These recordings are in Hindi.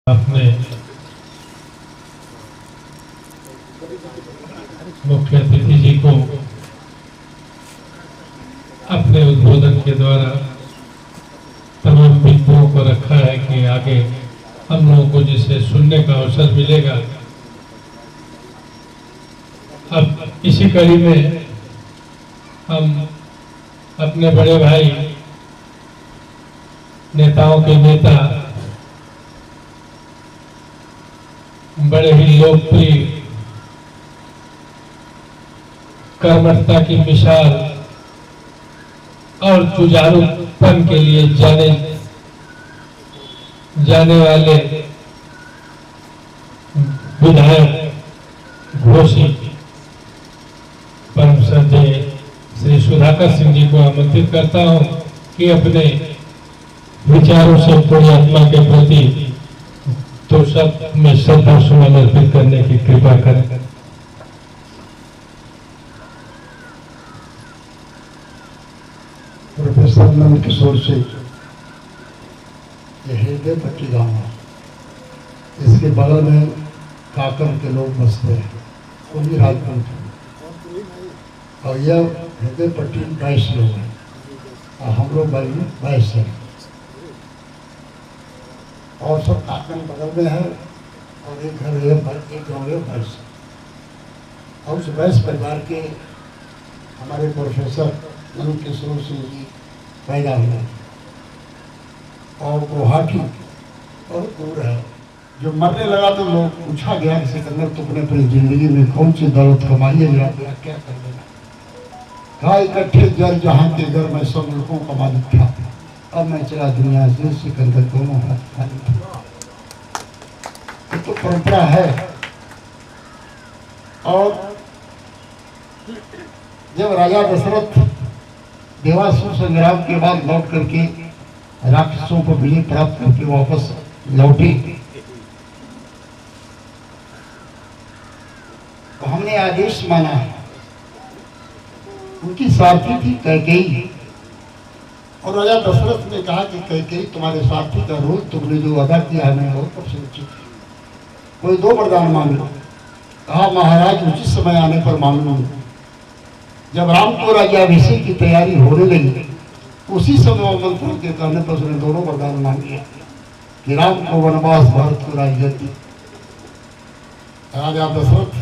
अपने मुख्य अतिथि जी को अपने उद्बोधन के द्वारा तमाम बिंदुओं को रखा है कि आगे हम लोगों को जिसे सुनने का अवसर मिलेगा। अब इसी कड़ी में हम अपने बड़े भाई नेताओं के नेता बड़े ही लोकप्रिय कर्मठता की मिसाल और जुझारूपन के लिए जाने वाले विधायक घोषित परम श्रद्धेय श्री सुधाकर सिंह जी को आमंत्रित करता हूं कि अपने विचारों से पूरी आत्मा के प्रति तो सब में श्रद्धा सुमन अर्पित करने की कृपा करें। प्रोफेसर नंद किशोर से हृदय पट्टी गाँव है, इसके बगल में काकर के लोग बसते हैं, कोई राजपूत है और यह हृदय पट्टी 22 लोग हैं और हम लोग 22 हैं और सब काकर बगल में है और एक घर है, एक गाँव है 22। और उस 22 परिवार के हमारे प्रोफेसर नंद किशोर सिंह जी पैदा हुए और गुवाहाटी बहुत दूर है। जो मरने लगा तो लोग पूछा गया कि सिकंदर तुमने अपनी जिंदगी में कौन सी दौलत कमाई है, क्या कर देना। कहा इकट्ठे जर जहाँ के घर में सब लोगों का मालिक था, अब मैं चला दुनिया से, सिकंदर दोनों हाथ खाली था। तो परंपरा है। और जब राजा दशरथ देवासुर संग्राम के बाद लौट करके राक्षसों को विजय प्राप्त करके वापस लौटे तो हमने आदेश माना है। उनकी सारथी थी कैकेयी और राजा दशरथ ने कहा कि कैकेयी तुम्हारे सारथी का रोल तुमने जो अदा किया है मैं बहुत प्रसन्नचित हूं। कोई 2 वरदान मांगे। कहा महाराज उचित समय आने पर मांगूंगा। जब राम को राज्याभिषेक की तैयारी होने लगी उसी समय मंत्रों के कहने पर उसने दोनों वरदान मांगे कि राम को वनवास, भारत को राज्यगद्दी। राजा दशरथ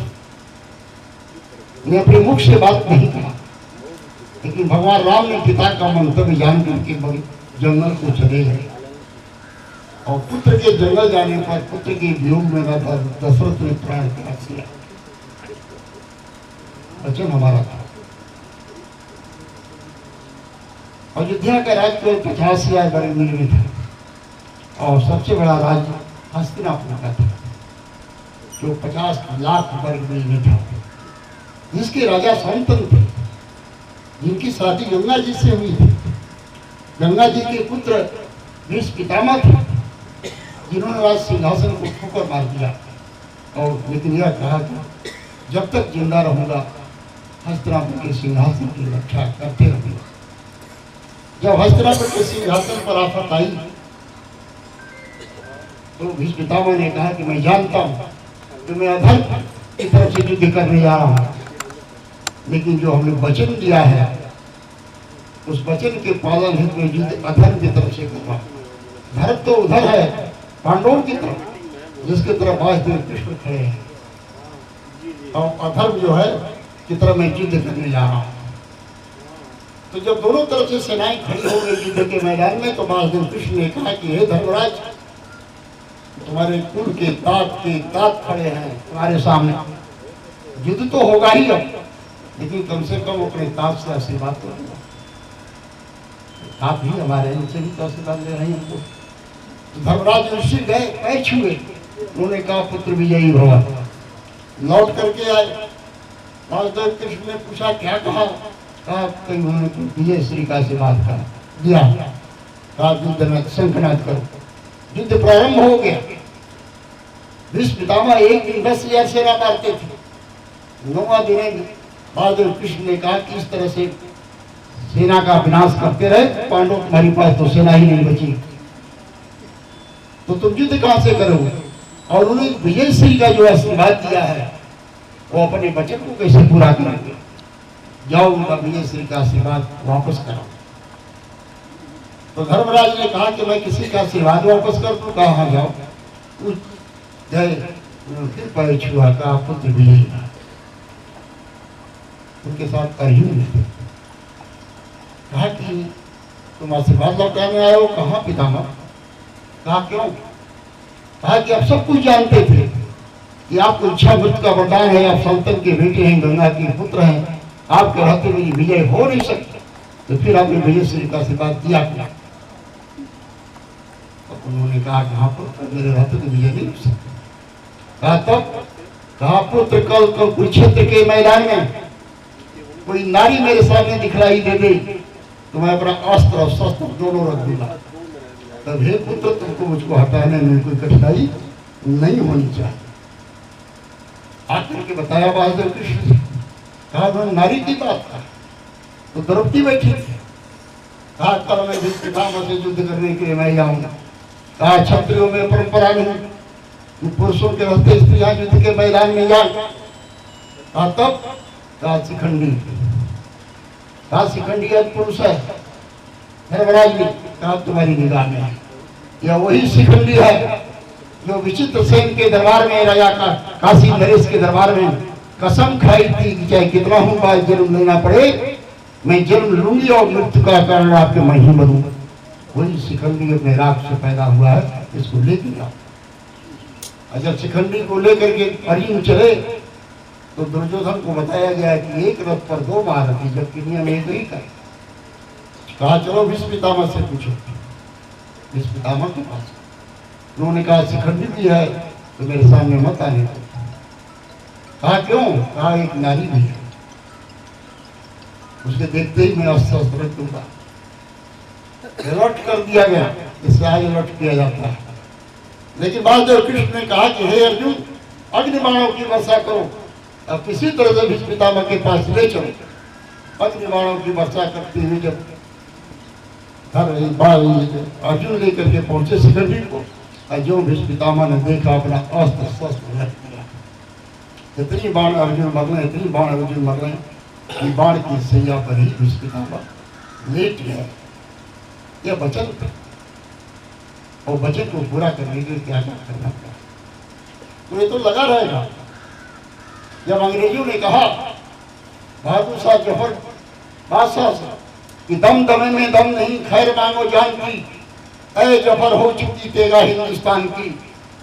ने अपने मुख से बात नहीं कहा, लेकिन भगवान राम ने पिता का मंतव्य जान करके जंगल को चले गए और पुत्र के जंगल जाने पर पुत्र के वियोग में दशरथ ने प्राण त्याग किया। वचन हमारा था। अयोध्या का राज्य केवल 50,000 वर्ग मील में था और सबसे बड़ा राज्य हस्तिनापुर का था जो 50 लाख वर्ग मील में था, जिसके राजा शांतनु थे, जिनकी शादी गंगा जी से हुई थी। गंगा जी के पुत्र भीष्म पितामह थे, जिन्होंने राज सिंहासन को ठोकर मार दिया और लेकिन यह कहा कि जब तक जिंदा रहूंगा हस्तिनापुर के सिंहासन की रक्षा करते रहूंगा। जब हस्तिनापुर के सिंहासन पर आफत आई तो भीष्म पितामह ने कहा कि मैं जानता हूं कि मैं अधर्म की तरफ से युद्ध करने जा रहा हूं, लेकिन जो हमने वचन दिया है उस वचन के पालन हेतु मैं युद्ध अधर्म की तरफ से करूंगा। धर्म तो उधर है पांडवों की तरफ, जिसके तरफ आज कृष्ण खड़े हैं, और अधर्म जो है की तरफ मैं युद्ध करने जा रहा हूं। तो जब दोनों तरफ से सेनाएं खड़ी हो गई युद्ध के मैदान में तो महादेव कृष्ण ने कहा कि हे धर्मराज, तुम्हारे कुल के तात खड़े हैं तुम्हारे सामने, युद्ध तो होगा ही अब, लेकिन कम से कम अपने तात से आशीर्वाद तो लेना। तात ही हमारे इनसे भी तो आशीर्वाद ले रहे हैं हमको। तो धर्मराज ऋषि गए, पैर छुए, उन्होंने कहा पुत्र विजयी भव। लौट करके आए, महादेव कृष्ण ने पूछा क्या कहा? उन्होंने विजय श्री का आशीर्वाद का दिया। युद्ध में शंखनाद करो। युद्ध प्रारंभ हो गया। भीष्म पितामह एक दिन 10,000 सेना मारते थे। 9वां दिन महादेव कृष्ण ने कहा कि इस तरह से सेना का विनाश करते रहे पांडव, तुम्हारी पास तो सेना ही नहीं बची। तो तुम युद्ध कहां से करोगे? और उन्हें विजय श्री का जो आशीर्वाद दिया है वो अपने वचन को कैसे पूरा करेंगे? जाओ उनका विजय श्री का आशीर्वाद वापस करो। तो धर्मराज ने कहा कि मैं किसी का आशीर्वाद वापस कर दूं? कहा हाँ जाओ। जय फिर पैर छुआ का पुत्र विजयी उनके साथ अर्जुन ने कहा कि तुम आशीर्वाद लौटाने आए हो? कहा पितामह। कहा क्यों? कहा कि आप सब कुछ जानते थे कि आपको इच्छा मृत्यु का वरदान है, आप संतन के बेटे हैं, गंगा के पुत्र हैं, आपके रहते मेरी विजय हो नहीं सकती, तो फिर आपने विजय श्री का आशीर्वाद दिया क्या? तो उन्होंने कहा कि हाँ पुत्र, मेरे रहते तो विजय नहीं हो सकती। कहा तब? कहा पुत्र, कल कुरुक्षेत्र के मैदान में कोई नारी मेरे सामने दिखलाई दे दे तो मैं अपना अस्त्र और शस्त्र दोनों रख दूंगा। तब हे पुत्र, तुमको मुझको हटाने में कोई कठिनाई नहीं होनी चाहिए। आकर के बताया वासुदेव कृष्ण। कहा मैं नारी की बात था तो द्रौपदी बैठी थी। कहा कल मैं पितामह से युद्ध करने के लिए मैं जाऊंगा। कहा क्षत्रियों में परंपरा नहीं कि पुरुषों के रहते स्त्रियां युद्ध के मैदान में जाए। कहा तब? कहा शिखंडी। कहा शिखंडी एक पुरुष है। धर्मराज ने कहा तुम्हारी निगाह में यह वही शिखंडी है जो विचित्र सेन के दरबार में, राजा का काशी नरेश के दरबार में कसम खाई थी कि चाहे कितना हूं बार जन्म लेना पड़े मैं जन्म लूंगी और मृत्यु का कारण आपके मैं ही बनूंगा। वही शिखंडी अपने राग से पैदा हुआ है, इसको लेके जाओ। अच्छा, शिखंडी को लेकर के अर्जुन चले तो दुर्योधन को बताया गया कि एक रथ पर 2 महारथी, जबकि नियम एक ही का। कहा चलो भीष्म पितामह से पूछो। भीष्म पितामह के पास उन्होंने कहा शिखंडी भी है तो मेरे सामने मत आने दो। कहा क्यों? कहा एक नारी भी है, उसके देखते ही मैं अस्त्र रख दूंगा। अलर्ट कर दिया गया, इससे आगे अलर्ट किया जाता है। लेकिन वासुदेव कृष्ण ने कहा कि हे अर्जुन, अग्निबाणों की वर्षा करो। अब किसी तरह से भीष्म पितामह के पास ले चलो। अग्निबाणों की वर्षा करते हुए जब अर्जुन लेकर के पहुंचे शिखंडी को, जो भीष्म पितामह ने देखा अपना अस्त्र शस्त्र रख दिया। इतनी बाण अर्जुन मर रहे, इतनी बाण अर्जुन मर रहे कि बाण की सैया पर ही भीष्म पितामह लेट गए। यह वचन था और वचन को पूरा करने के लिए क्या क्या करना पड़ा, तो ये तो लगा रहेगा। जब अंग्रेजों ने कहा बहादुर शाह जफर बादशाह से कि दम दमे में दम नहीं, खैर मांगो जान की, ऐ जफर हो चुकी तेगा हिंदुस्तान की।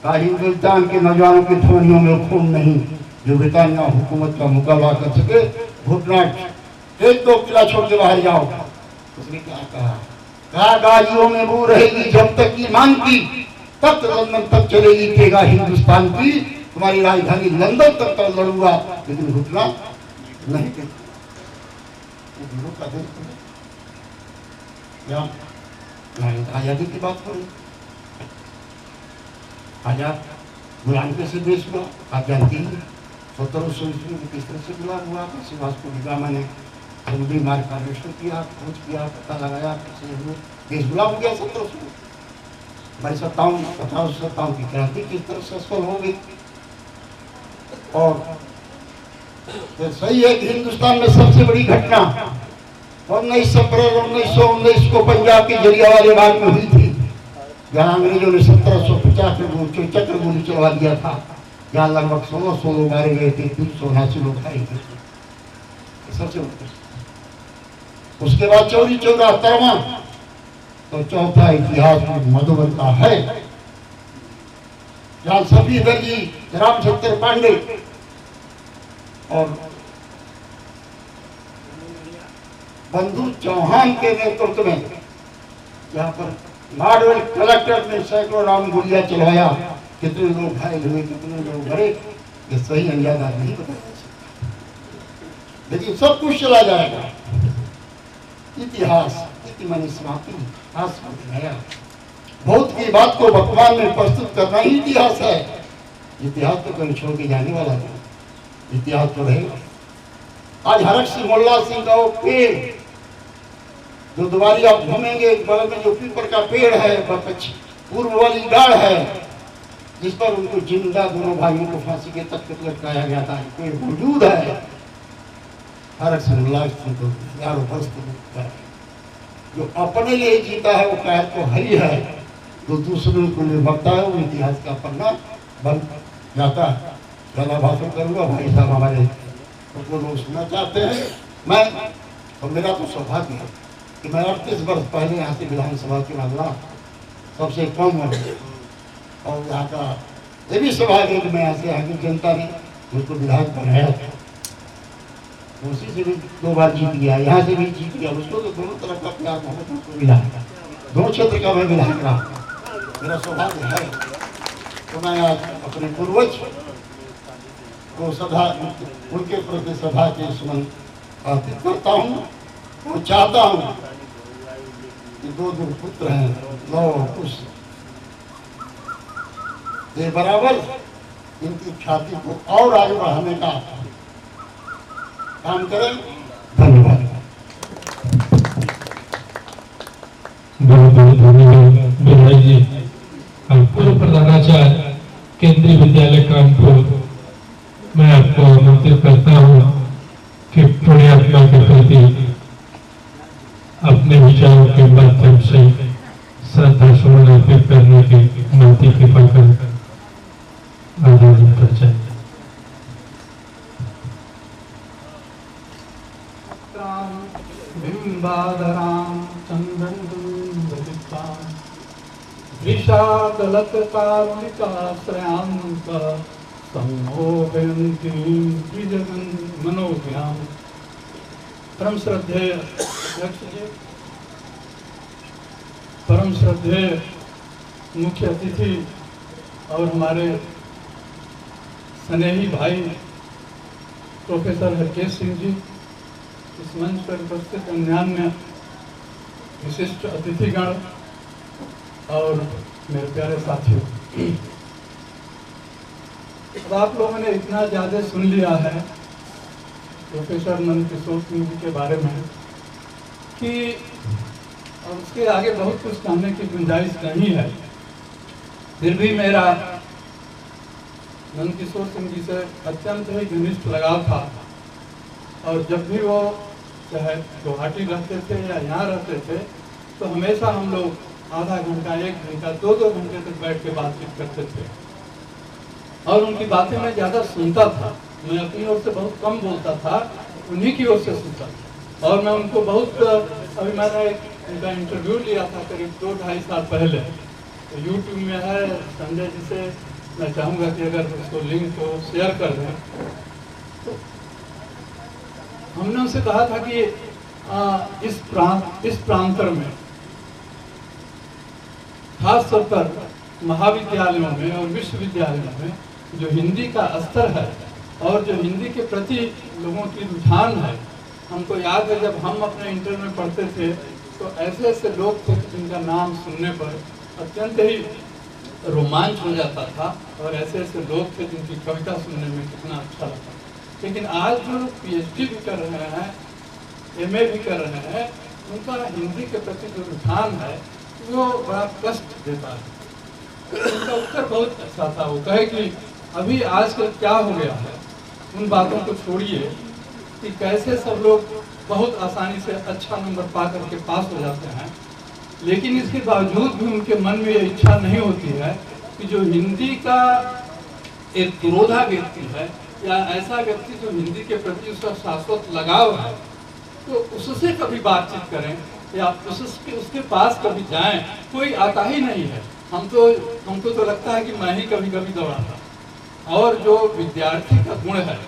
कहा हिंदुस्तान के नौजवानों की ध्वनियों में खून नहीं जो ब्रिटानिया हुकूमत का मुकाबला कर सके, घुटना 1-2 किला छोड़ के बाहर जाओ। उसने क्या कहा? कहा गाजियों में वो रहेगी जब तक की मांग की, तब लंदन तक चलेगी तेगा हिंदुस्तान की। तुम्हारी राजधानी लंदन तक तो लड़ूंगा लेकिन घुटना नहीं देगा। आजादी की बात करो। आजाद गुलाम कैसे देश हुआ आप जानती हैं। 1700 ईस्वी में किस तरह से गुलाम हुआ था। शिवाजी गामा ने समुद्री मार्ग का अन्वेषण किया, खोज किया, पता लगाया, देश गुलाम हो गया 1700। हमारी 1757 की क्रांति किस तरह से सफल हो गई। और तो सही है कि हिंदुस्तान में सबसे बड़ी घटना 19 अप्रैल 1919 को पंजाब के जलियांवाला बाग में हुई थी, जहाँ अंग्रेजों ने 1750 में चक्र गोली चलवा दिया था, जहाँ लगभग 1600 लोग मारे गए थे, 379 लोग घायल थे। सबसे उसके बाद चौरी चौरा तरवा, तो चौथा इतिहास में मधुबन का है, जहाँ सभी दर्जी रामचंद्र पांडे और बंधु चौहान के नेतृत्व में यहाँ पर नाडवेल कलेक्टर ने सैकड़ों राउंड गोलियां चलवाया। कितने लोग घायल हुए, कितने लोग मरे, ये सही अंदाजा नहीं बताया जा सकता, लेकिन सब कुछ चला जाएगा। इतिहास इतिमनी समाप्ति, भूत की बात को वर्तमान में प्रस्तुत करना ही इतिहास है। इतिहास तो कहीं छोड़ के जाने वाला नहीं, इतिहास तो रहेगा। आज हरक सिंह मोल्ला सिंह का वो पेड़ जो दोबारी आप घूमेंगे, बगल में जो पीपल का पेड़ है पूर्व वाली गाड़ है जिस पर उनको जिंदा दोनों भाइयों को फांसी के तख्ते पर लटकाया गया था, कोई मौजूद है। फर्क तो यारों पर जो अपने लिए जीता है वो कैद तो है ही है, जो दूसरों को लिए भगता है वो इतिहास का पन्ना बन जाता है। ज़्यादा भाषण करूँगा, भाई साहब हमारे उनको लोग सुनना चाहते हैं। मैं और मेरा तो सौभाग्य है कि मैं 38 वर्ष पहले यहाँ से विधानसभा चुना लड़ा, सबसे कम उम्र, और यहाँ का ये भी सौभाग्य है कि मैं यहाँ से आगे जनता ने मुझको विधायक बनाया था। उसी से भी 2 बार जीत गया, यहाँ से भी जीत गया, उसको तो दोनों तरफ का प्यार मोहब्बत मुझको मिला है। दोनों क्षेत्र का मैं विधायक रहा, मेरा सौभाग्य है। तो मैं आज अपने पूर्वज को सदा उनके प्रति सदा के सुमन अर्पित करता हूँ और चाहता हूँ कि 2 पुत्र हैं, लौ कुश, ये बराबर इनकी ख्याति को और आगे बढ़ाने का काम करें। धन्यवाद। बहुत बहुत धन्यवाद विधायक जी। पूर्व प्रधानाचार्य केंद्रीय विद्यालय कानपुर, मैं आपको आमंत्रित करता हूँ कि पुण्यात्मा के प्रति अपने विचारों के माध्यम से श्रद्धा सुमन अर्पित करने की मानती कृपा कर आयोजन कर जाए। बिंबाधरां चंद्रदुंदलितां विषादलतकारुणिकाश्रयांक सम्मोहयन्तीं द्विजगन् मनोज्ञां। परम श्रद्धेय अध्यक्ष जी, परम श्रद्धेय मुख्य अतिथि और हमारे स्नेही भाई प्रोफेसर हरकेश सिंह जी, इस मंच पर उपस्थित अन्यान्य विशिष्ट अतिथिगण और मेरे प्यारे साथियों, अब आप लोगों ने इतना ज़्यादा सुन लिया है प्रोफेसर नंदकिशोर सिंह जी के बारे में कि अब उसके आगे बहुत कुछ कहने की गुंजाइश नहीं है। फिर भी मेरा नंदकिशोर सिंह जी से अत्यंत ही घनिष्ठ लगाव था, और जब भी वो चाहे गुवाहाटी रहते थे या यहाँ रहते थे तो हमेशा हम लोग आधा घंटा, 1 घंटा, 2-2 घंटे तक बैठ के बातचीत करते थे। और उनकी बातें मैं ज़्यादा सुनता था, मैं अपनी ओर से बहुत कम बोलता था, उन्हीं की ओर से सुनता था। और मैं उनको बहुत, अभी मैंने उनका इंटरव्यू लिया था करीब 2-2.5 साल पहले, तो यूट्यूब में है। संजय जी से मैं चाहूँगा कि अगर उसको लिंक को शेयर कर दें। तो हमने उनसे कहा था कि इस प्रांतर में खास तौर पर महाविद्यालयों में और विश्वविद्यालयों में जो हिंदी का स्तर है और जो हिंदी के प्रति लोगों की रुझान है, हमको याद है जब हम अपने इंटर में पढ़ते थे तो ऐसे ऐसे लोग थे जिनका नाम सुनने पर अत्यंत ही रोमांच हो जाता था, और ऐसे ऐसे लोग थे जिनकी कविता सुनने में कितना अच्छा लगता। लेकिन आज जो PhD भी कर रहे हैं, MA भी कर रहे हैं, उनका हिंदी के प्रति जो रुझान है वो बड़ा कष्ट देता है। उनका उत्तर बहुत अच्छा था, वो कहे कि अभी आजकल क्या हो गया है, उन बातों को छोड़िए कि कैसे सब लोग बहुत आसानी से अच्छा नंबर पा करके पास हो जाते हैं, लेकिन इसके बावजूद भी उनके मन में ये इच्छा नहीं होती है कि जो हिंदी का एक पुरोधा व्यक्ति है या ऐसा व्यक्ति जो हिंदी के प्रति उसका शाश्वत लगाव है, तो उससे कभी बातचीत करें या उसके पास कभी जाएं। कोई आता ही नहीं है। हमको तो लगता है कि मैं ही कभी कभी दौड़ाता। और जो विद्यार्थी का गुण है,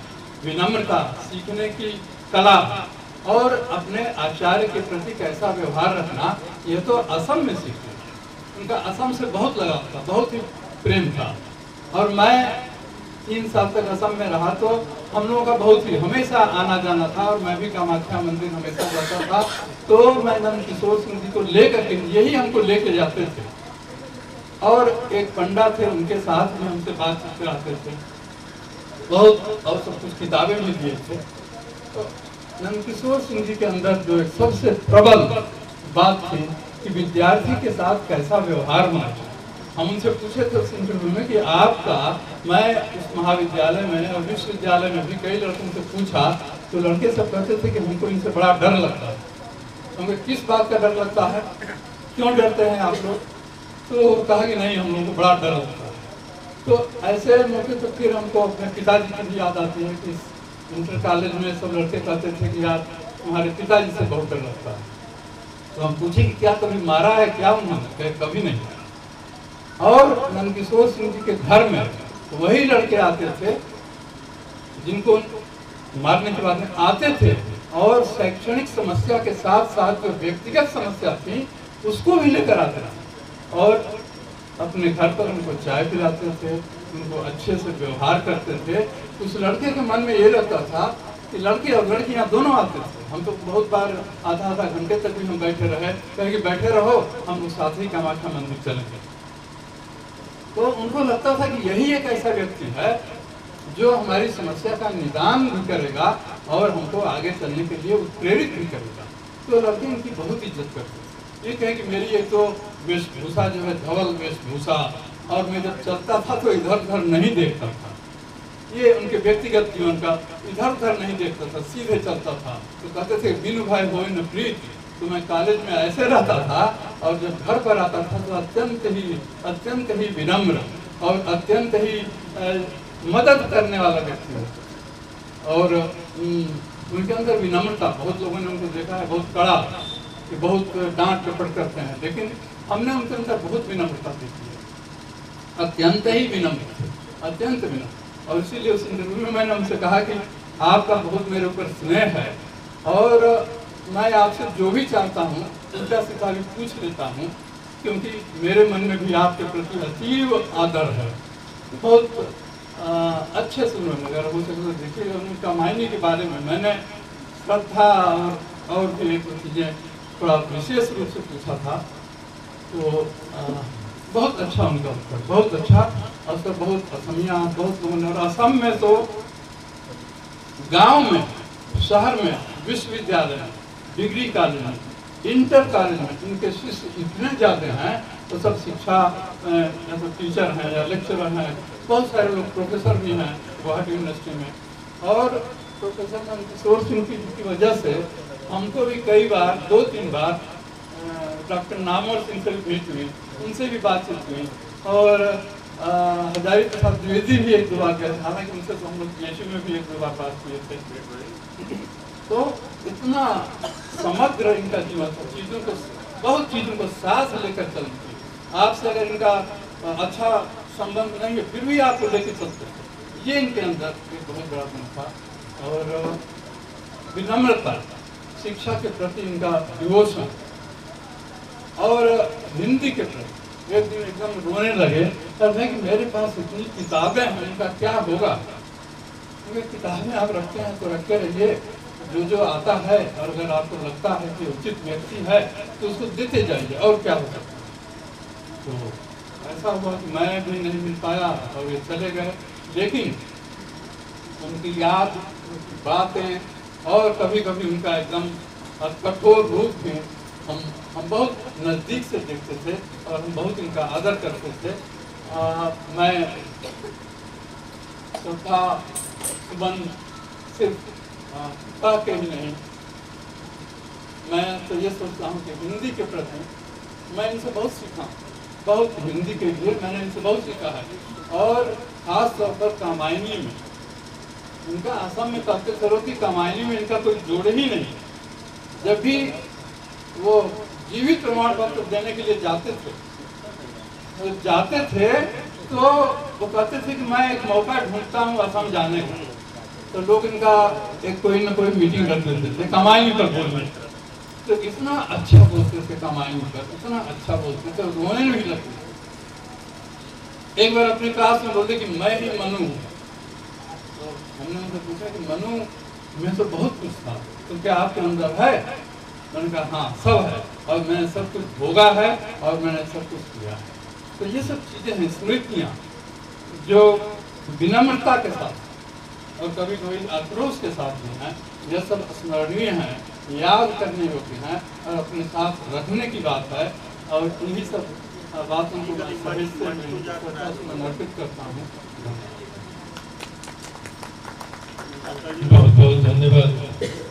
विनम्रता, सीखने की कला और अपने आचार्य के प्रति कैसा व्यवहार रखना, यह तो असम में सीखे। उनका असम से बहुत लगाव था, बहुत ही प्रेम था। और मैं 3 साल तक असम में रहा तो हम लोगों का बहुत ही हमेशा आना जाना था, और मैं भी कामाख्या मंदिर हमेशा जाता था। तो मैं नंदकिशोर सिंह जी को लेकर के, यही हमको लेके जाते थे, और एक पंडा थे उनके साथ में हमसे बातचीत कराते थे बहुत, और सब कुछ किताबें भी दिए थे। तो नंदकिशोर सिंह जी के अंदर जो सबसे प्रबल बात थी कि विद्यार्थी के साथ कैसा व्यवहार होना चाहिए। हम उनसे पूछे थे उस इंटरव्यू में कि आपका, मैं इस महाविद्यालय में और विश्वविद्यालय में भी कई लड़कों से पूछा तो लड़के सब कहते थे कि हमको इनसे बड़ा डर लगता है। हमको किस बात का डर लगता है, क्यों डरते हैं आप लोग? तो कहा कि नहीं, हम लोगों को बड़ा डर लगता है। तो ऐसे मौके पर फिर हमको अपने पिताजी की भी याद आती है कि इंटर कॉलेज में सब लड़के कहते थे कि यार तुम्हारे पिताजी से बहुत डर लगता है। तो हम पूछे कि क्या कभी मारा है क्या उन्होंने? कभी नहीं। और नंदकिशोर सिंह जी के घर में वही लड़के आते थे जिनको मारने के बाद में आते थे, और शैक्षणिक समस्या के साथ साथ जो व्यक्तिगत समस्या थी उसको भी लेकर आते थे, और अपने घर पर उनको चाय पिलाते थे, उनको अच्छे से व्यवहार करते थे। उस लड़के के मन में ये रहता था कि लड़के और लड़कियां दोनों आते थे। हम तो बहुत बार आधा आधा घंटे तक भी हम बैठे रहे, कहे कि बैठे रहो, हम लोग साथ ही कामाख्या मंदिर चलेंगे। तो उनको लगता था कि यही एक ऐसा व्यक्ति है जो हमारी समस्या का निदान भी करेगा और हमको आगे चलने के लिए प्रेरित भी करेगा। तो लड़के इनकी बहुत इज्जत करते थे। ये कहे कि मेरी एक तो वेशभूषा जो है धवल वेशभूषा, और मैं जब चलता था तो इधर उधर नहीं देखता था। ये उनके व्यक्तिगत जीवन का इधर उधर नहीं देखता था, सीधे चलता था। तो कहते थे बिनु भाई होए न प्रीत। तो मैं कॉलेज में ऐसे रहता था, और जब घर पर आता था तो अत्यंत ही विनम्र और अत्यंत ही मदद करने वाला व्यक्ति होता। और उनके अंदर विनम्रता, बहुत लोगों ने उनको देखा है बहुत कड़ा, कि बहुत डांट डपट करते हैं, लेकिन हमने उनके अंदर बहुत विनम्रता देखी है। अत्यंत ही विनम्र, अत्यंत विनम्र। और इसीलिए उस इंटरव्यू में मैंने उनसे कहा कि आपका बहुत मेरे ऊपर स्नेह है, और मैं आपसे जो भी चाहता हूँ उल्टा सीधा भी पूछ लेता हूँ, क्योंकि मेरे मन में भी आपके प्रति अतीव आदर है। बहुत अच्छे से उन्होंने, अगर हो सके तो देखिए, उनका मायने के बारे में मैंने श्रद्धा और भी एक चीज़ें थोड़ा विशेष रूप से पूछा था। तो बहुत अच्छा उनका उत्तर, बहुत अच्छा। और सब बहुत असमिया, बहुत लोगों ने, और असम में तो गांव में, शहर में, विश्वविद्यालय में, डिग्री कॉलेज में, इंटर कॉलेज में इनके शिष्य इतने ज़्यादा हैं। तो सब शिक्षा या तो टीचर हैं या लेक्चरर हैं, बहुत सारे लोग प्रोफेसर भी हैं गुवाहाटी यूनिवर्सिटी में। और प्रोफेसर नंदकिशोर सिंह की वजह से हमको भी कई बार, 2-3 बार डॉक्टर नामवर सिंह से भेंट हुई, उनसे भी बातचीत हुई। और हजारी प्रसाद द्विवेदी भी 1-2 बार गए, हालांकि उनसे तो हम लोग जेएसयू में भी 1-2 बार बात किए थे। तो इतना समग्र इनका जीवन था, चीज़ों को, बहुत चीज़ों को साथ लेकर चलती थी। आपसे अगर इनका अच्छा संबंध नहीं है फिर भी आपको लेकर चलते थे। ये इनके अंदर एक बहुत बड़ा गुण था। और विनम्रता, शिक्षा के प्रति इनका डिवोशन, और हिंदी के प्रति एक दिन एकदम रोने लगे और मैं कि मेरे पास इतनी किताबें हैं, इनका क्या होगा? क्योंकि किताबें आप रखते हैं तो रखते रहिए, जो आता है, और अगर आपको लगता है कि उचित व्यक्ति है तो उसको देते जाइए, और क्या हो सकता है। तो ऐसा हुआ कि मैं भी नहीं मिल पाया और ये चले गए, लेकिन उनकी याद, उनकी बातें, और कभी कभी उनका एकदम कठोर रूप भी हम बहुत नज़दीक से देखते थे, और हम बहुत इनका आदर करते थे। मैं श्रद्धा सुबंध सिर्फ कह के ही नहीं, मैं तो ये सोचता हूँ कि हिंदी के प्रति मैं इनसे बहुत सीखा, बहुत हिंदी के लिए मैंने इनसे बहुत सीखा है। और ख़ास तौर पर कामायनी में, इनका असम में कहते थे कि कामायनी में इनका कोई जोड़ ही नहीं। जब भी वो जीवित प्रमाण पत्र देने के लिए जाते थे तो वो कहते थे कि मैं एक मौका ढूंढता हूँ असम जाने का। तो लोग इनका एक कोई ना कोई मीटिंग रख देते थे कामायनी पर बोलने। तो इतना अच्छा बोलते थे कामायनी पर, इतना अच्छा बोलते थे, रोने में भी लगते थे। एक बार अपनी क्लास में बोलते कि मैं ही मनु हूँ। तो हमने उनसे पूछा कि मनु मैं तो बहुत कुछ था, तो क्या आपके अंदर है? मैंने कहा हाँ, सब है, और मैंने सब कुछ भोगा है और मैंने सब कुछ किया है। तो ये सब चीज़ें हैं, स्मृतियाँ जो विनम्रता के साथ और कभी कभी आक्रोश के साथ भी हैं, यह सब स्मरणीय हैं, याद करने योग्य हैं और अपने साथ रखने की बात है। और इन्हीं सब बातों को मैं सहित से समर्पित करता हूँ। बहुत बहुत धन्यवाद।